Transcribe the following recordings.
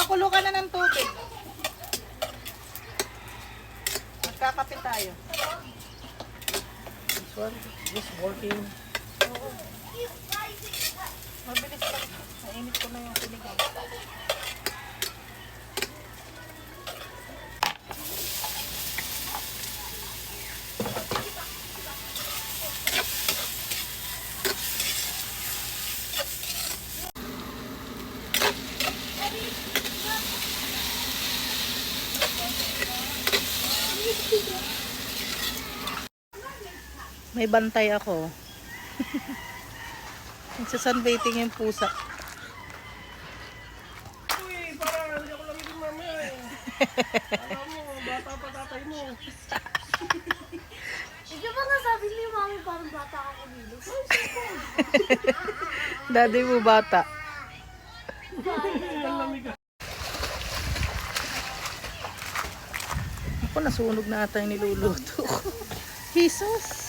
Magpakulo ka na ng tubig. Magkakape tayo. This one is working. Oo. Mabilis lang. Nainit ko na yung sinigang. May bantay ako. Nagsasunbaiting yung pusa. Uy, parang hindi ako lamigin mamaya eh. Alam mo, bata pa tatay mo. Hindi ba nasabi ni mami parang bata ka kumilos? Daddy mo bata. Ang lamig ah. Ako, nasunog na ata yung niluluto ko. Jesus!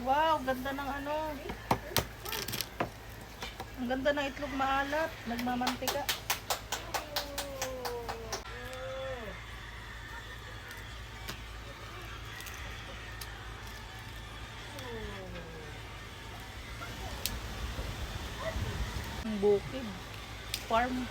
Wow, ganda ng ano. Ang ganda ng itlog maalat. Nagmamantika. Ang bukid. Farm.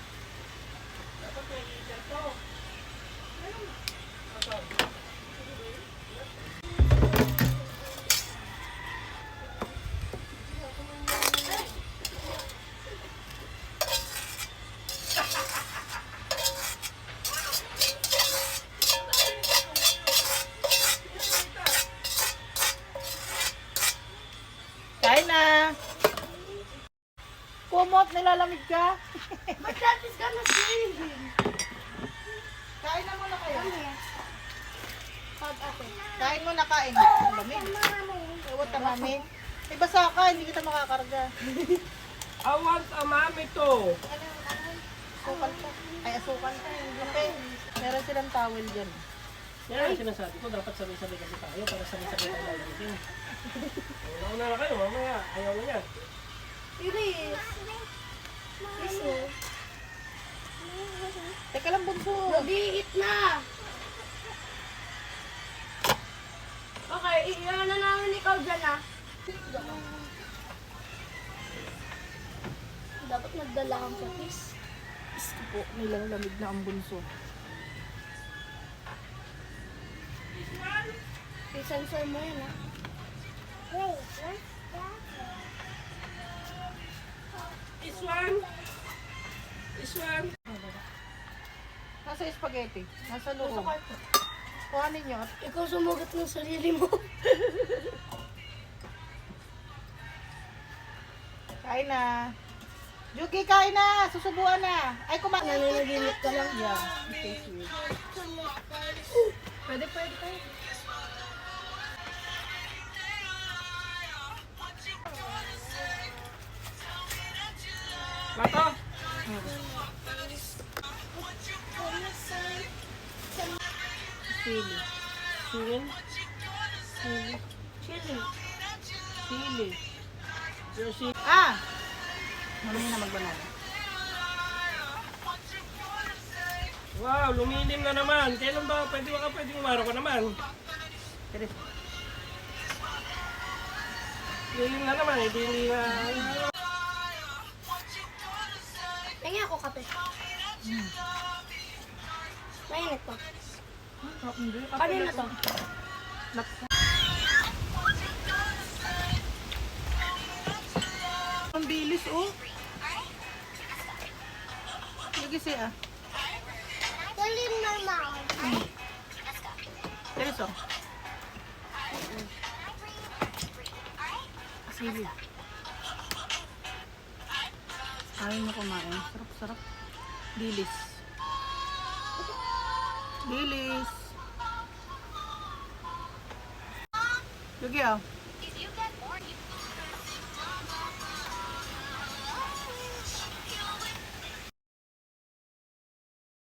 Kain na! Kumot, nilalamig ka? Mag-practice ka na swimming. Kain na muna kayo. Pag ate. Kain mo na kain. Ang lamig. Ewan ka, mami. May basa ka, hindi kita makakarga. I want a mami to. Asukal ka. Ay, asukal ka. Okay. Meron silang towel dyan. Yan ang sinasabi ko, dapat sabay-sabay kasi tayo para sabay-sabay tayo lamigin. Una na kayo, mamaya. Ayaw na yan. Iris. Iso. Teka lang, bunso. Nag-iit na. Okay, iyan na namin ikaw dyan ah. Dapat nagdala kang kapis. Isko po, nilalamig na ang bunso. I-sensor mo yan ah. This one. This one. Nasa spaghetti. Nasa loob. Nasa kwarto. Kuhanin nyo. Ikaw sumugat ng sarili mo. Kain na. Juki, kain na. Susubuan na. Ay, kumain. Nananaginip ka lang. Yeah, it tastes weird. Pwede. Bato. Sili. Singin. Chili. Sili. Jersey. Ah! Mamaya na magbanana. Wow, lumilim na naman. Kailan ba pwedeng umaraw ka naman? Teres. Lilim na naman, hindi na... Tingin ako kape. Mainit pa. Oh, hindi. Kanina to. Ang bilis, oh. Lagi siya. Tulim normal. Teres, oh. Sili. Ayaw niyo kumain. Sarap. Bilis. Lagi, oh.